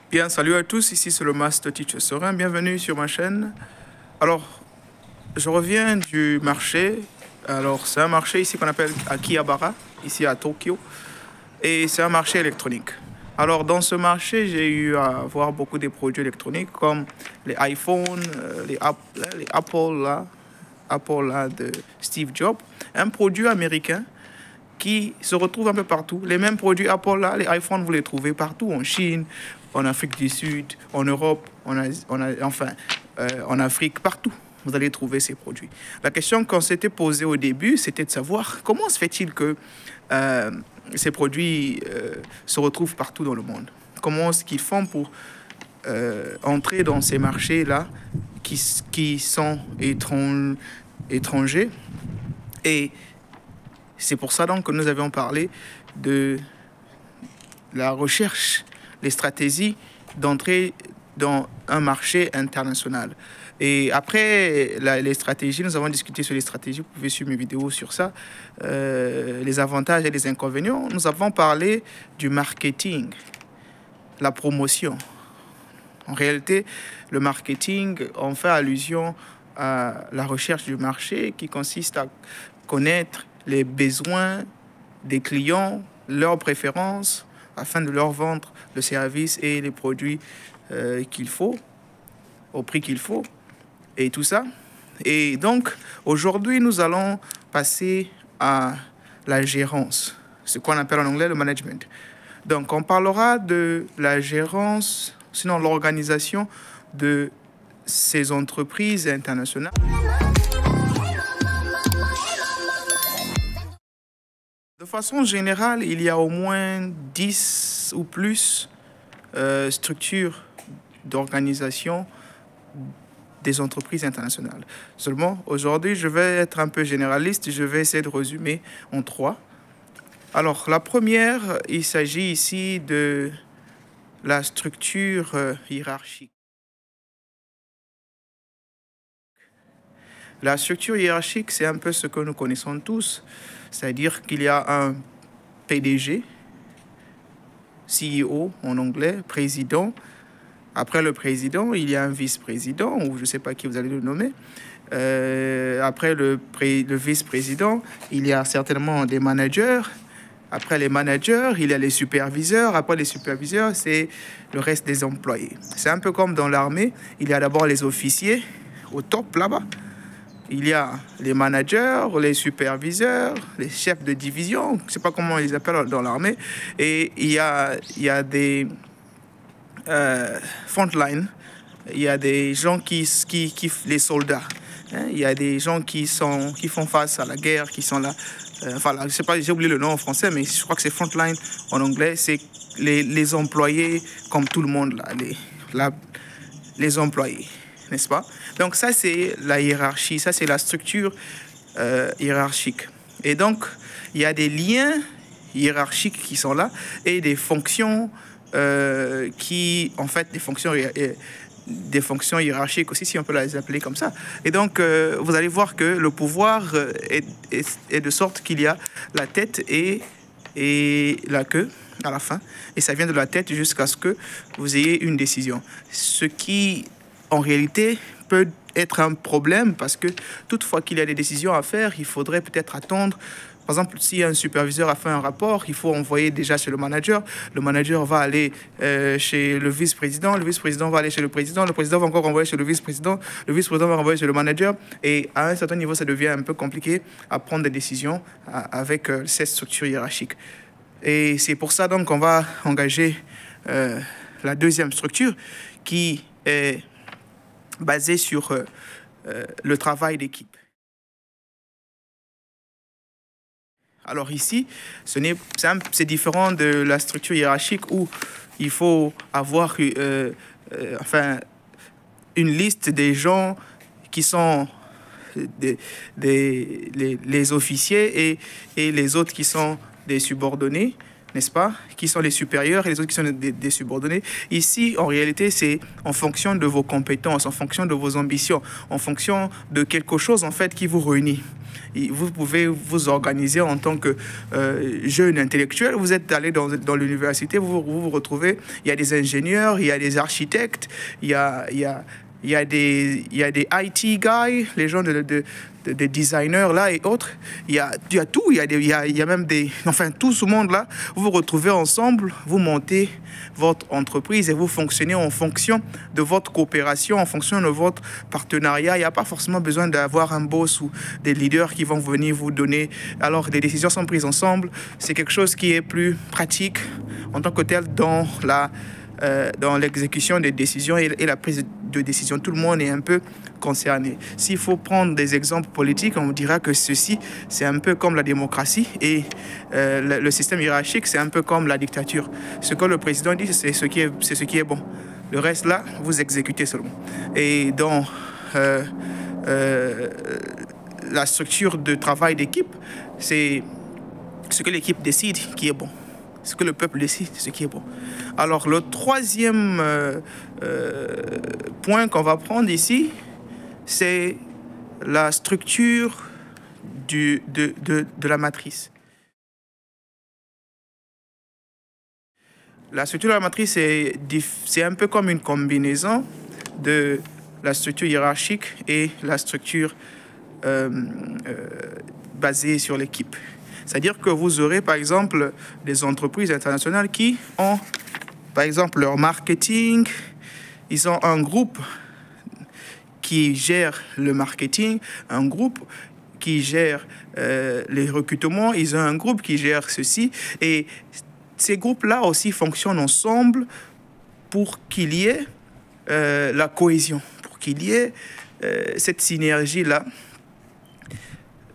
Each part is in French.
Bien, salut à tous, ici c'est le Master Teacher Serein, bienvenue sur ma chaîne. Alors, je reviens du marché. Alors, c'est un marché ici qu'on appelle Akihabara, ici à Tokyo, et c'est un marché électronique. Alors, dans ce marché, j'ai eu à voir beaucoup de produits électroniques comme les iPhones, les Apple là, de Steve Jobs, un produit américain qui se retrouve un peu partout. Les mêmes produits Apple là, les iPhones, vous les trouvez partout, en Chine, en Afrique du Sud, en Europe, en Afrique, partout. Vous allez trouver ces produits. La question qu'on s'était posée au début, c'était de savoir comment se fait-il que ces produits se retrouvent partout dans le monde. Comment est-ce qu'ils font pour entrer dans ces marchés-là qui sont étrangers. Et c'est pour ça donc que nous avions parlé de la recherche, les stratégies d'entrer dans un marché international. Et après les stratégies, nous avons discuté sur les stratégies, vous pouvez suivre mes vidéos sur ça, les avantages et les inconvénients. Nous avons parlé du marketing, la promotion. En réalité, le marketing, on fait allusion à la recherche du marché qui consiste à connaître les besoins des clients, leurs préférences, afin de leur vendre le service et les produits qu'il faut, au prix qu'il faut, et tout ça. Et donc, aujourd'hui, nous allons passer à la gérance, ce qu'on appelle en anglais le management. Donc, on parlera de la gérance, sinon l'organisation de ces entreprises internationales. De façon générale, il y a au moins 10 ou plus structures d'organisation des entreprises internationales. Seulement, aujourd'hui, je vais être un peu généraliste, je vais essayer de résumer en 3. Alors, la première, il s'agit ici de la structure hiérarchique. La structure hiérarchique, c'est un peu ce que nous connaissons tous, c'est-à-dire qu'il y a un PDG, CEO en anglais, président. Après le président, il y a un vice-président, ou je ne sais pas qui vous allez le nommer. Après le vice-président, il y a certainement des managers. Après les managers, il y a les superviseurs. Après les superviseurs, c'est le reste des employés. C'est un peu comme dans l'armée. Il y a d'abord les officiers, au top là-bas. Il y a les managers, les superviseurs, les chefs de division, je ne sais pas comment on les appelle dans l'armée. Et il y a des frontline, il y a des gens qui les soldats. Hein? Il y a des gens qui font face à la guerre, qui sont là. Enfin, là, je sais pas, j'ai oublié le nom en français, mais je crois que c'est frontline en anglais. C'est les employés comme tout le monde, là, les employés, n'est-ce pas? Donc ça, c'est la hiérarchie, ça, c'est la structure hiérarchique. Et donc, il y a des liens hiérarchiques qui sont là et des fonctions des fonctions hiérarchiques aussi, si on peut les appeler comme ça. Et donc, vous allez voir que le pouvoir est de sorte qu'il y a la tête et la queue à la fin. Et ça vient de la tête jusqu'à ce que vous ayez une décision. Ce qui, en réalité, peut être un problème parce que toutefois qu'il y a des décisions à faire, il faudrait peut-être attendre. Par exemple, si un superviseur a fait un rapport, il faut envoyer déjà chez le manager. Le manager va aller chez le vice-président. Le vice-président va aller chez le président. Le président va encore envoyer chez le vice-président. Le vice-président va renvoyer chez le manager. Et à un certain niveau, ça devient un peu compliqué à prendre des décisions avec cette structure hiérarchique. Et c'est pour ça donc qu'on va engager la deuxième structure qui est basée sur le travail d'équipe. Alors ici, c'est différent de la structure hiérarchique où il faut avoir une liste des gens qui sont les officiers et les autres qui sont des subordonnés, n'est-ce pas? Qui sont les supérieurs et les autres qui sont des subordonnés. Ici, en réalité, c'est en fonction de vos compétences, en fonction de vos ambitions, en fonction de quelque chose, en fait, qui vous réunit. Vous pouvez vous organiser en tant que jeune intellectuel. Vous êtes allé dans l'université, vous retrouvez, il y a des ingénieurs, il y a des architectes, il y a des IT guys, les gens des designers là et autres. Il y a tout, il y a même enfin tout ce monde là. Vous vous retrouvez ensemble, vous montez votre entreprise et vous fonctionnez en fonction de votre coopération, en fonction de votre partenariat. Il n'y a pas forcément besoin d'avoir un boss ou des leaders qui vont venir vous donner. Alors les décisions sont prises ensemble. C'est quelque chose qui est plus pratique en tant que tel dans l'exécution des décisions et la prise de décision. Tout le monde est un peu concerné. S'il faut prendre des exemples politiques, on dira que ceci, c'est un peu comme la démocratie et le système hiérarchique, c'est un peu comme la dictature. Ce que le président dit, c'est ce qui est bon. Le reste, là, vous exécutez seulement. Et dans la structure de travail d'équipe, c'est ce que l'équipe décide qui est bon. Ce que le peuple décide, c'est ce qui est bon. Alors, le troisième point qu'on va prendre ici, c'est la structure de la matrice. La structure de la matrice, c'est un peu comme une combinaison de la structure hiérarchique et la structure basée sur l'équipe. C'est-à-dire que vous aurez, par exemple, des entreprises internationales qui ont, par exemple, leur marketing. Ils ont un groupe qui gère le marketing, un groupe qui gère les recrutements. Ils ont un groupe qui gère ceci. Et ces groupes-là aussi fonctionnent ensemble pour qu'il y ait la cohésion, pour qu'il y ait cette synergie-là,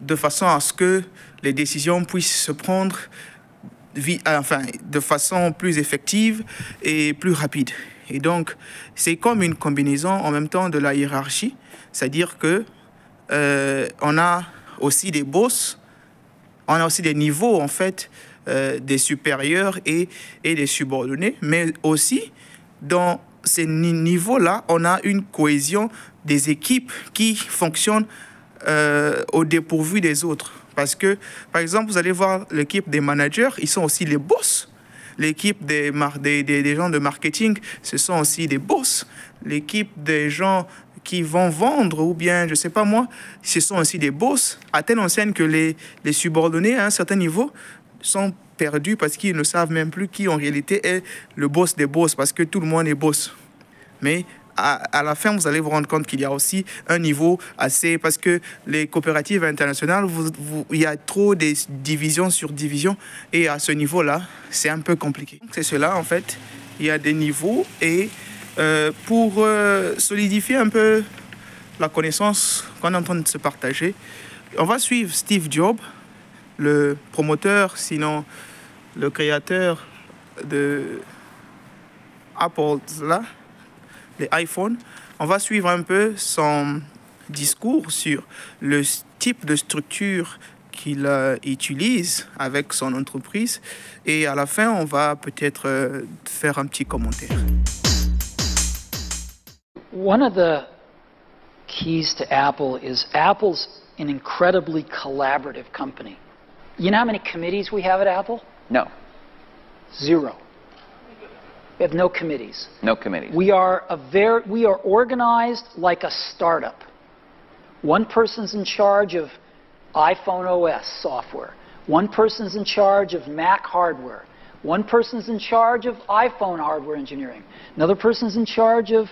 de façon à ce que les décisions puissent se prendre de façon plus effective et plus rapide. Et donc, c'est comme une combinaison en même temps de la hiérarchie, c'est-à-dire que on a aussi des boss, on a aussi des niveaux, en fait, des supérieurs et des subordonnés, mais aussi, dans ces niveaux-là, on a une cohésion des équipes qui fonctionnent au dépourvu des autres. Parce que, par exemple, vous allez voir l'équipe des managers, ils sont aussi les boss. L'équipe des gens de marketing, ce sont aussi des boss. L'équipe des gens qui vont vendre, ou bien, je ne sais pas moi, ce sont aussi des boss, à telle enseigne que les subordonnés, à un certain niveau, sont perdus parce qu'ils ne savent même plus qui, en réalité, est le boss des boss, parce que tout le monde est boss. Mais à la fin, vous allez vous rendre compte qu'il y a aussi un niveau assez... Parce que les coopératives internationales, il y a trop de divisions sur divisions. Et à ce niveau-là, c'est un peu compliqué. C'est cela, en fait. Il y a des niveaux. Et pour solidifier un peu la connaissance qu'on est en train de se partager, on va suivre Steve Jobs, le promoteur, sinon le créateur de Apple, là, les iPhones. On va suivre un peu son discours sur le type de structure qu'il utilise avec son entreprise. Et à la fin, on va peut-être faire un petit commentaire. One of the keys to Apple is Apple's an incredibly collaborative company. You know how many committees we have at Apple? No. 0. We have no committees. No committees. We are organized like a startup. One person's in charge of iPhone OS software. One person's in charge of Mac hardware. One person's in charge of iPhone hardware engineering. Another person's in charge of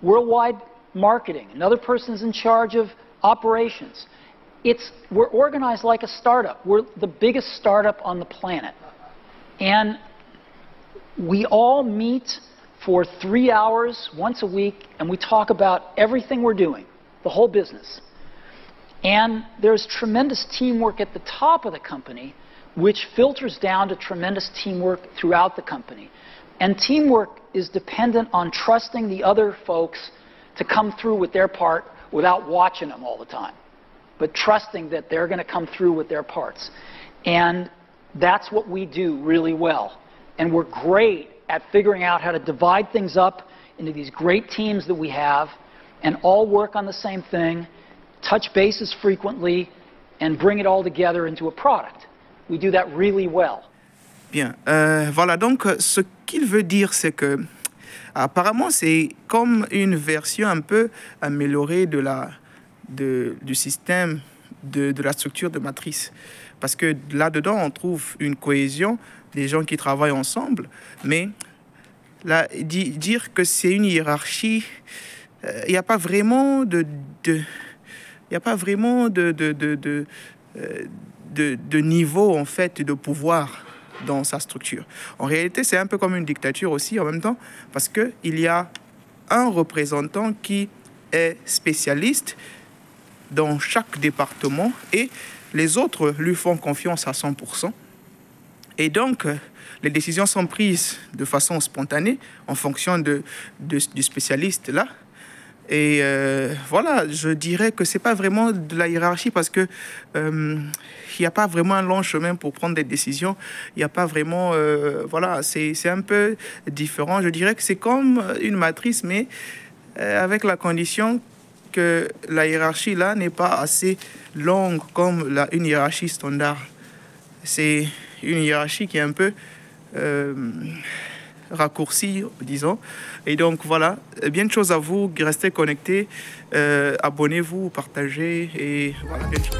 worldwide marketing. Another person's in charge of operations. We're organized like a startup. We're the biggest startup on the planet. And we all meet for 3 hours once a week, and we talk about everything we're doing, the whole business. And there's tremendous teamwork at the top of the company, which filters down to tremendous teamwork throughout the company. And teamwork is dependent on trusting the other folks to come through with their part without watching them all the time, but trusting that they're going to come through with their parts. And that's what we do really well. And we're great at figuring out how to divide things up into these great teams that we have and all work on the same thing, touch bases frequently, and bring it all together into a product. We do that really well. Bien, voilà, donc ce qu'il veut dire, c'est que apparemment c'est comme une version un peu améliorée du système de la structure de matrice. Parce que là-dedans, on trouve une cohésion des gens qui travaillent ensemble, mais là, dire que c'est une hiérarchie, il n'y a pas vraiment de niveau, en fait, de pouvoir dans sa structure. En réalité, c'est un peu comme une dictature aussi en même temps, parce qu'il y a un représentant qui est spécialiste dans chaque département et les autres lui font confiance à 100%. Et donc, les décisions sont prises de façon spontanée en fonction du spécialiste là. Et voilà, je dirais que c'est pas vraiment de la hiérarchie parce que il n'y a pas vraiment un long chemin pour prendre des décisions. Il n'y a pas vraiment... voilà, c'est un peu différent. Je dirais que c'est comme une matrice, mais avec la condition que la hiérarchie, là, n'est pas assez longue comme une hiérarchie standard. C'est une hiérarchie qui est un peu raccourcie, disons. Et donc, voilà, bien de choses à vous. Restez connectés, abonnez-vous, partagez, et voilà, bien de choses.